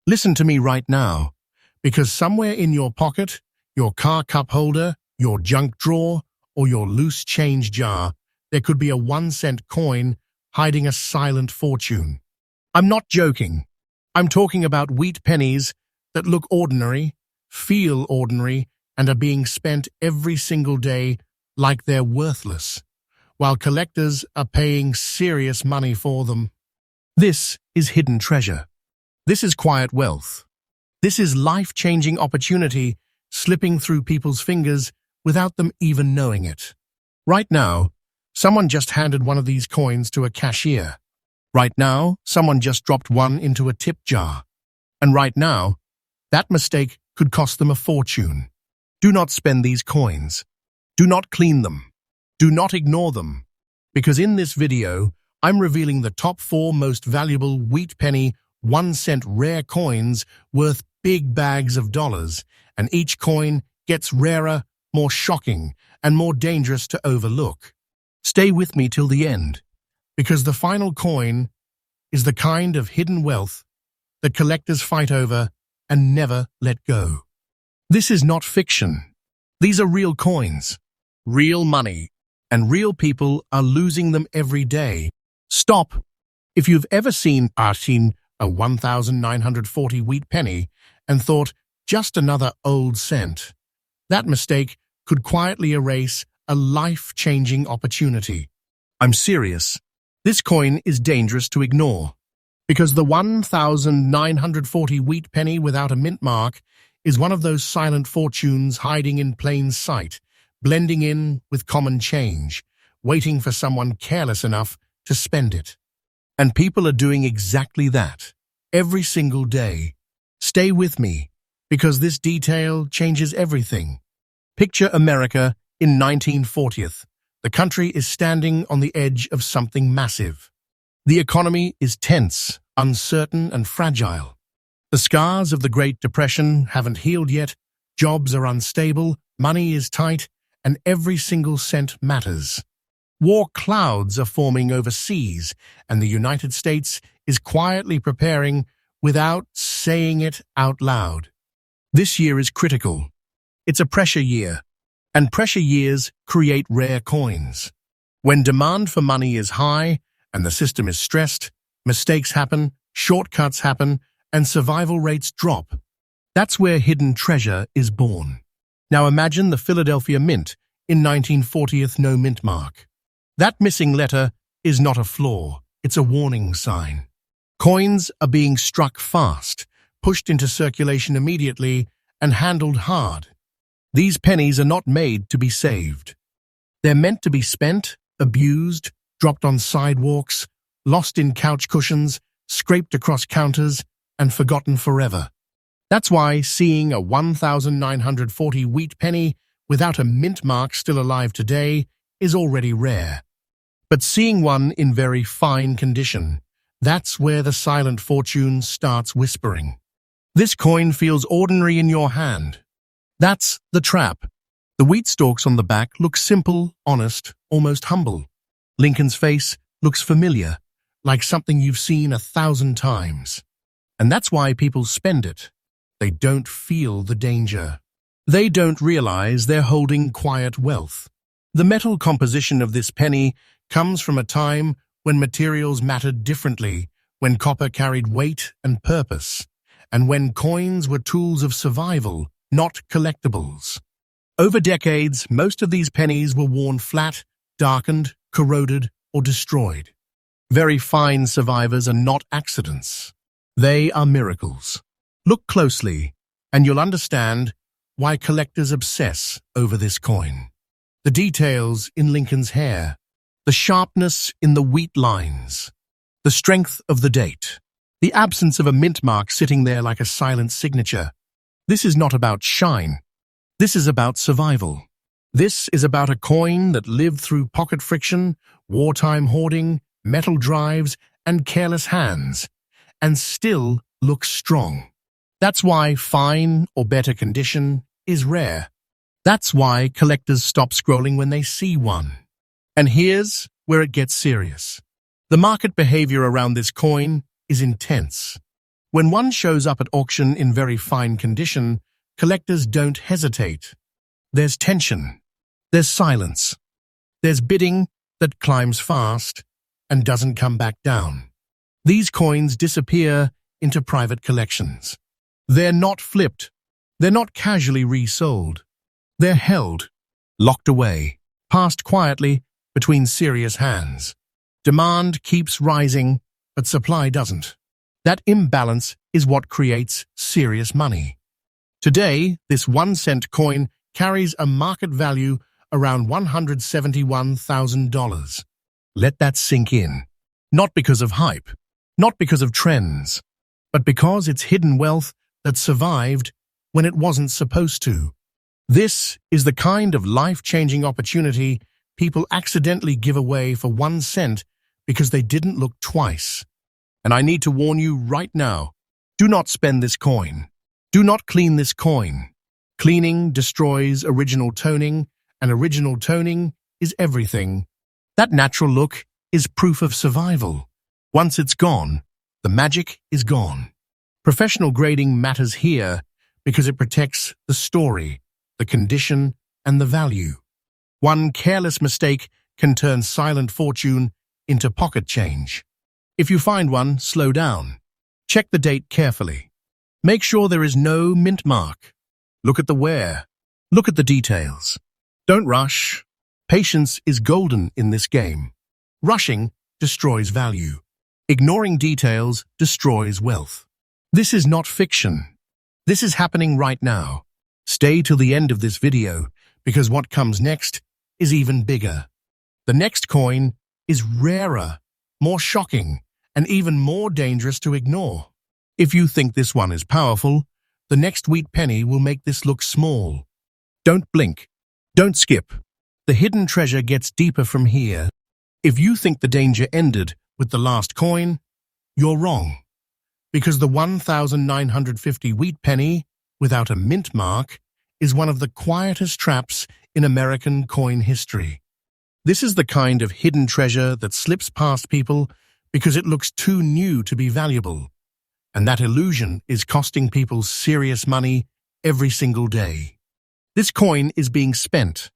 Listen to me right now, because somewhere in your pocket, your car cup holder, your junk drawer, or your loose change jar, there could be a 1-cent coin hiding a silent fortune. I'm not joking. I'm talking about wheat pennies that look ordinary, feel ordinary, and are being spent every single day like they're worthless, while collectors are paying serious money for them. This is hidden treasure. This is quiet wealth. This is life-changing opportunity slipping through people's fingers without them even knowing it. Right now, someone just handed one of these coins to a cashier. Right now, someone just dropped one into a tip jar. And right now, that mistake could cost them a fortune. Do not spend these coins. Do not clean them. Do not ignore them. Because in this video, I'm revealing the top 4 most valuable wheat penny 1-cent rare coins worth big bags of dollars, and each coin gets rarer, more shocking, and more dangerous to overlook. Stay with me till the end, because the final coin is the kind of hidden wealth that collectors fight over and never let go. This is not fiction. These are real coins, real money, and real people are losing them every day. Stop! If you've ever seen a 1,940 wheat penny and thought, just another old cent, that mistake could quietly erase a life-changing opportunity. I'm serious. This coin is dangerous to ignore, because the 1,940 wheat penny without a mint mark is one of those silent fortunes hiding in plain sight, blending in with common change, waiting for someone careless enough to spend it. And people are doing exactly that, every single day. Stay with me, because this detail changes everything. Picture America in 1940th. The country is standing on the edge of something massive. The economy is tense, uncertain, and fragile. The scars of the Great Depression haven't healed yet, jobs are unstable, money is tight, and every single cent matters. War clouds are forming overseas, and the United States is quietly preparing without saying it out loud. This year is critical. It's a pressure year, and pressure years create rare coins. When demand for money is high and the system is stressed, mistakes happen, shortcuts happen, and survival rates drop. That's where hidden treasure is born. Now imagine the Philadelphia Mint in 1940th no mint mark. That missing letter is not a flaw, it's a warning sign. Coins are being struck fast, pushed into circulation immediately, and handled hard. These pennies are not made to be saved. They're meant to be spent, abused, dropped on sidewalks, lost in couch cushions, scraped across counters, and forgotten forever. That's why seeing a 1,940 wheat penny without a mint mark still alive today is already rare. But seeing one in very fine condition, that's where the silent fortune starts whispering. This coin feels ordinary in your hand. That's the trap. The wheat stalks on the back look simple, honest, almost humble. Lincoln's face looks familiar, like something you've seen 1,000 times. And that's why people spend it. They don't feel the danger. They don't realize they're holding quiet wealth. The metal composition of this penny comes from a time when materials mattered differently, when copper carried weight and purpose, and when coins were tools of survival, not collectibles. Over decades, most of these pennies were worn flat, darkened, corroded, or destroyed. Very fine survivors are not accidents. They are miracles. Look closely, and you'll understand why collectors obsess over this coin. The details in Lincoln's hair, the sharpness in the wheat lines, the strength of the date, the absence of a mint mark sitting there like a silent signature. This is not about shine. This is about survival. This is about a coin that lived through pocket friction, wartime hoarding, metal drives, and careless hands, and still looks strong. That's why fine or better condition is rare. That's why collectors stop scrolling when they see one. And here's where it gets serious. The market behavior around this coin is intense. When one shows up at auction in very fine condition, collectors don't hesitate. There's tension. There's silence. There's bidding that climbs fast and doesn't come back down. These coins disappear into private collections. They're not flipped. They're not casually resold. They're held, locked away, passed quietly between serious hands. Demand keeps rising, but supply doesn't. That imbalance is what creates serious money. Today, this 1-cent coin carries a market value around $171,000. Let that sink in. Not because of hype, not because of trends, but because it's hidden wealth that survived when it wasn't supposed to. This is the kind of life-changing opportunity people accidentally give away for 1 cent because they didn't look twice. And I need to warn you right now, do not spend this coin. Do not clean this coin. Cleaning destroys original toning, and original toning is everything. That natural look is proof of survival. Once it's gone, the magic is gone. Professional grading matters here because it protects the story, the condition, and the value. One careless mistake can turn silent fortune into pocket change. If you find one, slow down. Check the date carefully. Make sure there is no mint mark. Look at the wear. Look at the details. Don't rush. Patience is golden in this game. Rushing destroys value. Ignoring details destroys wealth. This is not fiction. This is happening right now. Stay till the end of this video, because what comes next is even bigger. The next coin is rarer, more shocking, and even more dangerous to ignore. If you think this one is powerful, the next wheat penny will make this look small. Don't blink. Don't skip. The hidden treasure gets deeper from here. If you think the danger ended with the last coin, you're wrong. Because the 1950 wheat penny without a mint mark is one of the quietest traps in American coin history. This is the kind of hidden treasure that slips past people because it looks too new to be valuable. And that illusion is costing people serious money every single day. This coin is being spent,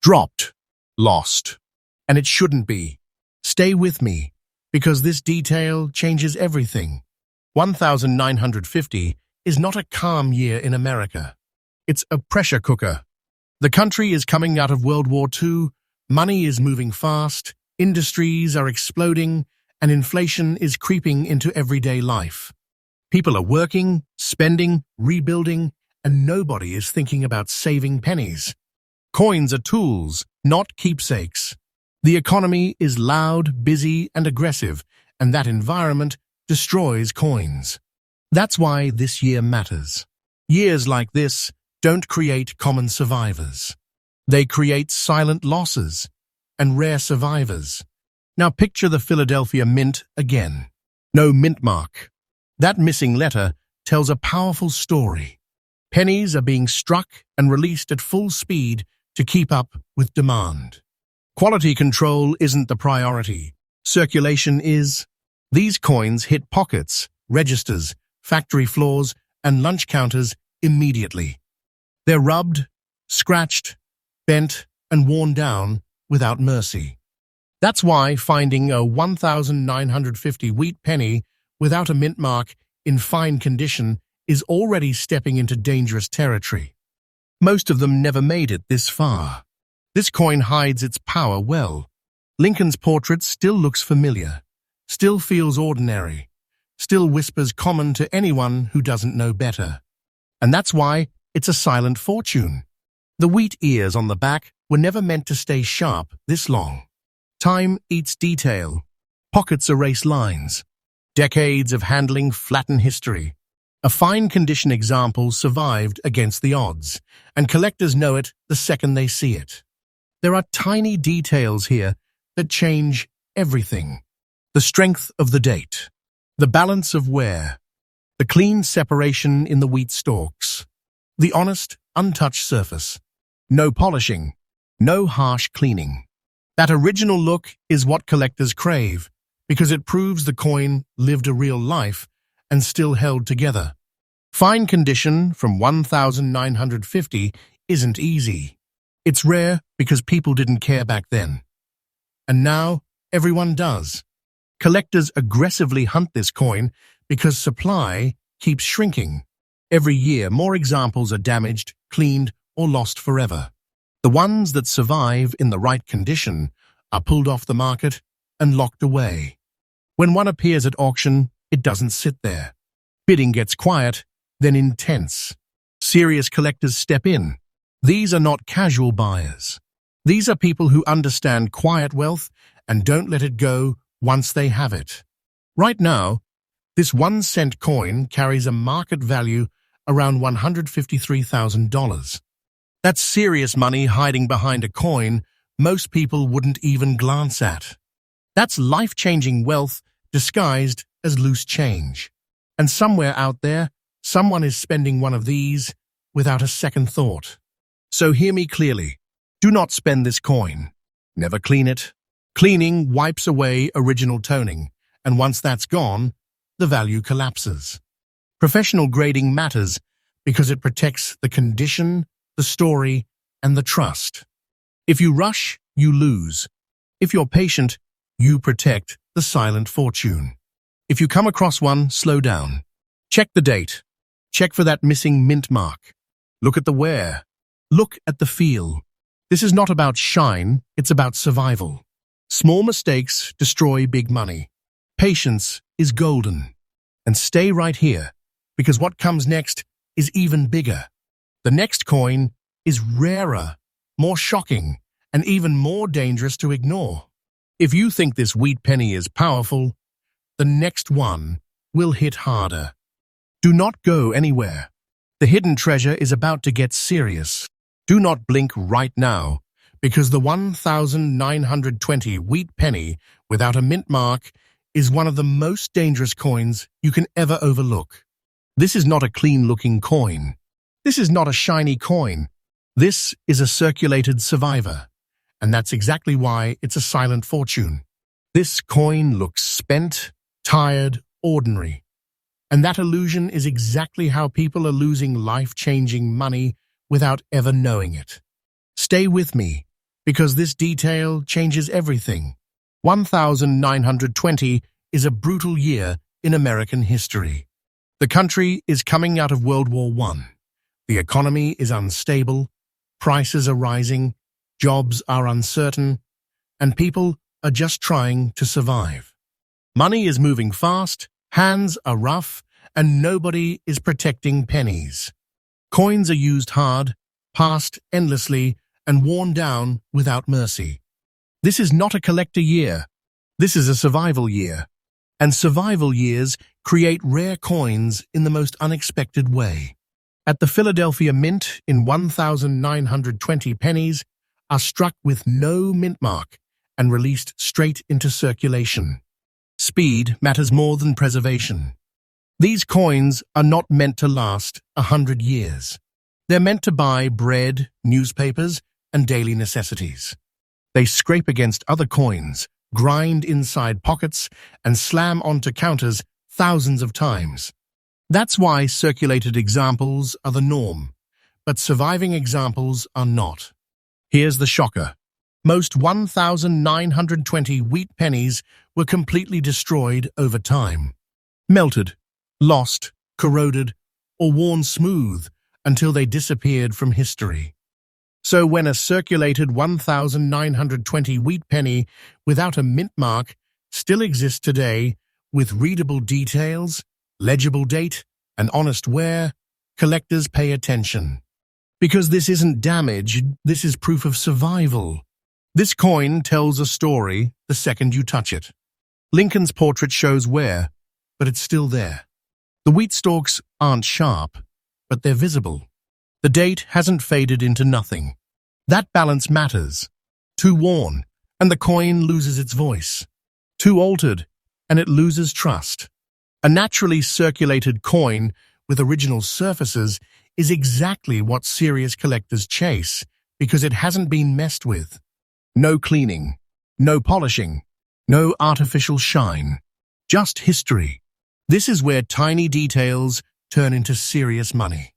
dropped, lost. And it shouldn't be. Stay with me, because this detail changes everything. 1950 is not a calm year in America. It's a pressure cooker. The country is coming out of World War II, money is moving fast, industries are exploding, and inflation is creeping into everyday life. People are working, spending, rebuilding, and nobody is thinking about saving pennies. Coins are tools, not keepsakes. The economy is loud, busy, and aggressive, and that environment destroys coins. That's why this year matters. Years like this don't create common survivors. They create silent losses and rare survivors. Now picture the Philadelphia Mint again. No mint mark. That missing letter tells a powerful story. Pennies are being struck and released at full speed to keep up with demand. Quality control isn't the priority. Circulation is. These coins hit pockets, registers, factory floors, and lunch counters immediately. They're rubbed, scratched, bent, and worn down without mercy. That's why finding a 1950 wheat penny without a mint mark in fine condition is already stepping into dangerous territory. Most of them never made it this far. This coin hides its power well. Lincoln's portrait still looks familiar, still feels ordinary, still whispers common to anyone who doesn't know better. And that's why it's a silent fortune. The wheat ears on the back were never meant to stay sharp this long. Time eats detail. Pockets erase lines. Decades of handling flatten history. A fine condition example survived against the odds, and collectors know it the second they see it. There are tiny details here that change everything. The strength of the date, the balance of wear, the clean separation in the wheat stalks, the honest, untouched surface. No polishing, no harsh cleaning. That original look is what collectors crave, because it proves the coin lived a real life and still held together. Fine condition from 1950 isn't easy. It's rare because people didn't care back then. And now, everyone does. Collectors aggressively hunt this coin because supply keeps shrinking. Every year, more examples are damaged, cleaned, or lost forever. The ones that survive in the right condition are pulled off the market and locked away. When one appears at auction, it doesn't sit there. Bidding gets quiet, then intense. Serious collectors step in. These are not casual buyers. These are people who understand quiet wealth and don't let it go once they have it. Right now, this 1-cent coin carries a market value around $153,000. That's serious money hiding behind a coin most people wouldn't even glance at. That's life-changing wealth disguised as loose change. And somewhere out there, someone is spending one of these without a second thought. So hear me clearly. Do not spend this coin. Never clean it. Cleaning wipes away original toning, and once that's gone, the value collapses. Professional grading matters because it protects the condition, the story, and the trust. If you rush, you lose. If you're patient, you protect the silent fortune. If you come across one, slow down. Check the date. Check for that missing mint mark. Look at the wear. Look at the feel. This is not about shine, it's about survival. Small mistakes destroy big money. Patience is golden. And stay right here, because what comes next is even bigger. The next coin is rarer, more shocking, and even more dangerous to ignore. If you think this wheat penny is powerful, the next one will hit harder. Do not go anywhere. The hidden treasure is about to get serious. Do not blink right now, because the 1920 wheat penny without a mint mark is one of the most dangerous coins you can ever overlook. This is not a clean-looking coin. This is not a shiny coin. This is a circulated survivor, and that's exactly why it's a silent fortune. This coin looks spent, tired, ordinary. And that illusion is exactly how people are losing life-changing money without ever knowing it. Stay with me, because this detail changes everything. 1920 is a brutal year in American history. The country is coming out of World War I. The economy is unstable, prices are rising, jobs are uncertain, and people are just trying to survive. Money is moving fast, hands are rough, and nobody is protecting pennies. Coins are used hard, passed endlessly, and worn down without mercy. This is not a collector year. This is a survival year. And survival years create rare coins in the most unexpected way. At the Philadelphia Mint in 1920 pennies are struck with no mint mark and released straight into circulation. Speed matters more than preservation. These coins are not meant to last 100 years. They're meant to buy bread, newspapers, and daily necessities. They scrape against other coins, grind inside pockets, and slam onto counters thousands of times. That's why circulated examples are the norm, but surviving examples are not. Here's the shocker. Most 1920 wheat pennies were completely destroyed over time. Melted, lost, corroded, or worn smooth until they disappeared from history. So when a circulated 1920 wheat penny without a mint mark still exists today with readable details, legible date, and honest wear, collectors pay attention. Because this isn't damage, this is proof of survival. This coin tells a story the second you touch it. Lincoln's portrait shows wear, but it's still there. The wheat stalks aren't sharp, but they're visible. The date hasn't faded into nothing. That balance matters. Too worn, and the coin loses its voice. Too altered, and it loses trust. A naturally circulated coin with original surfaces is exactly what serious collectors chase because it hasn't been messed with. No cleaning, no polishing, no artificial shine. Just history. This is where tiny details turn into serious money.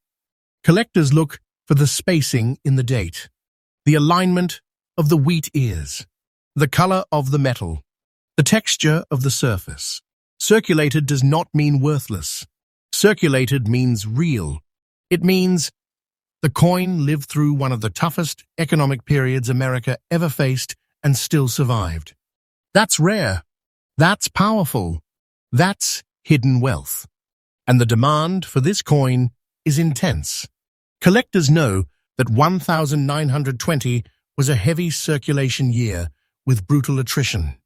Collectors look for the spacing in the date, the alignment of the wheat ears, the color of the metal, the texture of the surface. Circulated does not mean worthless. Circulated means real. It means the coin lived through one of the toughest economic periods America ever faced and still survived. That's rare. That's powerful. That's hidden wealth. And the demand for this coin is intense. Collectors know that 1920 was a heavy circulation year with brutal attrition.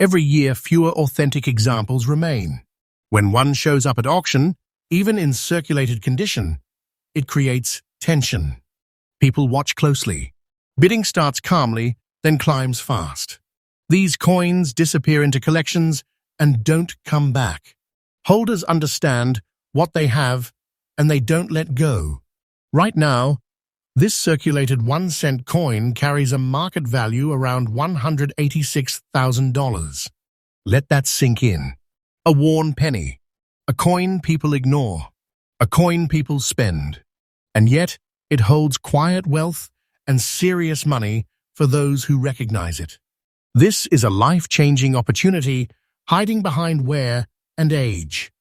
Every year, fewer authentic examples remain. When one shows up at auction, even in circulated condition, it creates tension. People watch closely. Bidding starts calmly, then climbs fast. These coins disappear into collections and don't come back. Holders understand what they have, and they don't let go. Right now, this circulated 1-cent coin carries a market value around $186,000. Let that sink in. A worn penny. A coin people ignore. A coin people spend. And yet, it holds quiet wealth and serious money for those who recognize it. This is a life-changing opportunity hiding behind wear and age.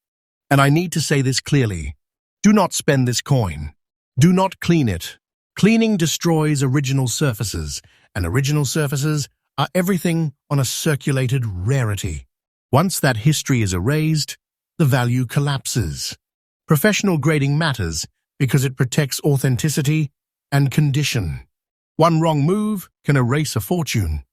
And I need to say this clearly. Do not spend this coin. Do not clean it. Cleaning destroys original surfaces, and original surfaces are everything on a circulated rarity. Once that history is erased, the value collapses. Professional grading matters because it protects authenticity and condition. One wrong move can erase a fortune.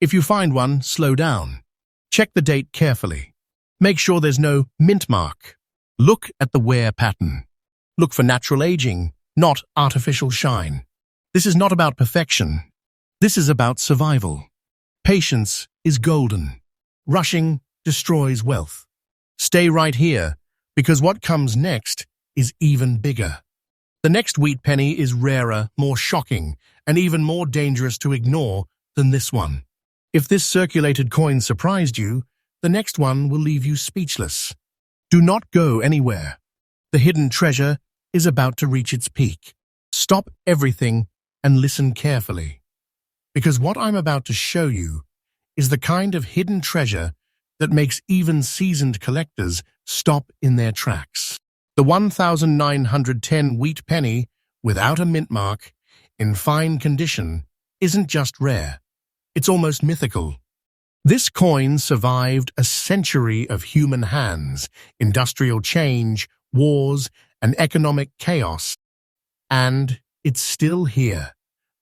If you find one, slow down. Check the date carefully. Make sure there's no mint mark. Look at the wear pattern. Look for natural aging, not artificial shine. This is not about perfection. This is about survival. Patience is golden. Rushing destroys wealth. Stay right here, because what comes next is even bigger. The next wheat penny is rarer, more shocking, and even more dangerous to ignore than this one. If this circulated coin surprised you, the next one will leave you speechless. Do not go anywhere. The hidden treasure is about to reach its peak. Stop everything and listen carefully. Because what I'm about to show you is the kind of hidden treasure that makes even seasoned collectors stop in their tracks. The 1910 wheat penny without a mint mark, in fine condition, isn't just rare. It's almost mythical. This coin survived a century of human hands, industrial change, wars, and economic chaos. And it's still here,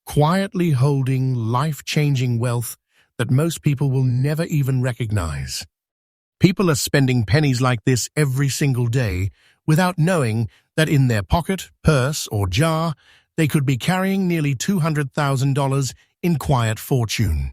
quietly holding life-changing wealth that most people will never even recognize. People are spending pennies like this every single day without knowing that in their pocket, purse, or jar, they could be carrying nearly $200,000 in quiet fortune.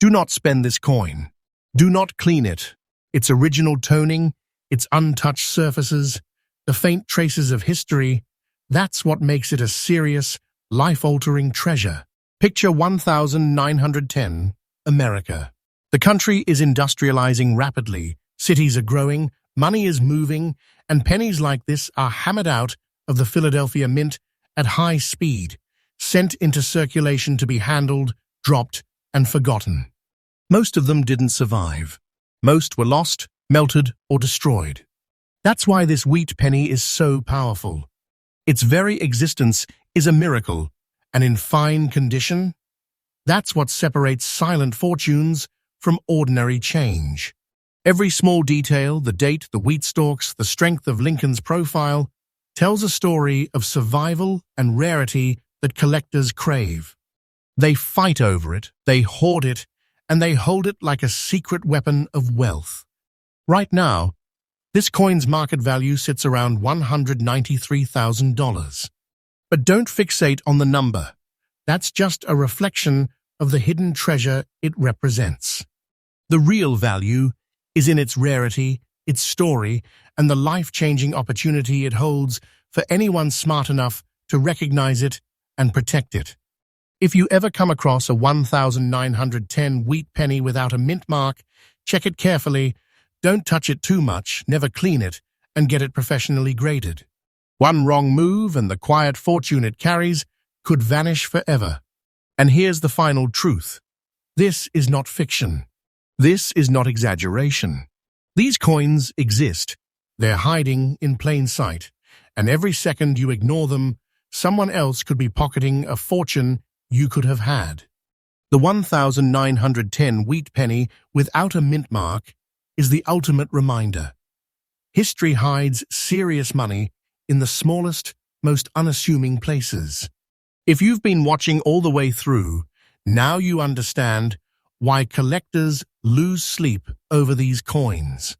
Do not spend this coin. Do not clean it. Its original toning, its untouched surfaces, the faint traces of history, that's what makes it a serious, life-altering treasure. Picture 1910, America. The country is industrializing rapidly, cities are growing, money is moving, and pennies like this are hammered out of the Philadelphia Mint at high speed, sent into circulation to be handled, dropped, and forgotten. Most of them didn't survive. Most were lost, melted, or destroyed. That's why this wheat penny is so powerful. Its very existence is a miracle, and in fine condition, that's what separates silent fortunes from ordinary change. Every small detail, the date, the wheat stalks, the strength of Lincoln's profile, tells a story of survival and rarity that collectors crave. They fight over it, they hoard it, and they hold it like a secret weapon of wealth. Right now, this coin's market value sits around $193,000. But don't fixate on the number. That's just a reflection of the hidden treasure it represents. The real value is in its rarity, its story, and the life-changing opportunity it holds for anyone smart enough to recognize it and protect it. If you ever come across a 1910 wheat penny without a mint mark, check it carefully. Don't touch it too much, never clean it, and get it professionally graded. One wrong move and the quiet fortune it carries could vanish forever. And here's the final truth. This is not fiction. This is not exaggeration. These coins exist. They're hiding in plain sight, and every second you ignore them, someone else could be pocketing a fortune you could have had. The 1910 Wheat Penny Without a Mintmark is the ultimate reminder. History hides serious money in the smallest, most unassuming places. If you've been watching all the way through, now you understand why collectors lose sleep over these coins.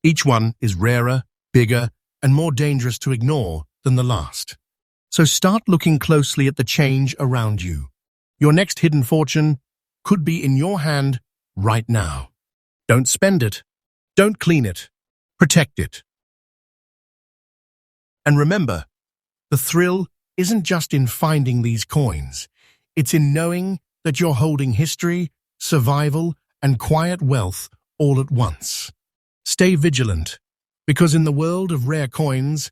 Each one is rarer, bigger, and more dangerous to ignore than the last. So start looking closely at the change around you. Your next hidden fortune could be in your hand right now. Don't spend it. Don't clean it. Protect it. And remember, the thrill isn't just in finding these coins. It's in knowing that you're holding history, survival, and quiet wealth all at once. Stay vigilant, because in the world of rare coins,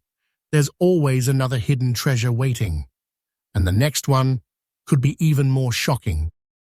there's always another hidden treasure waiting, and the next one could be even more shocking.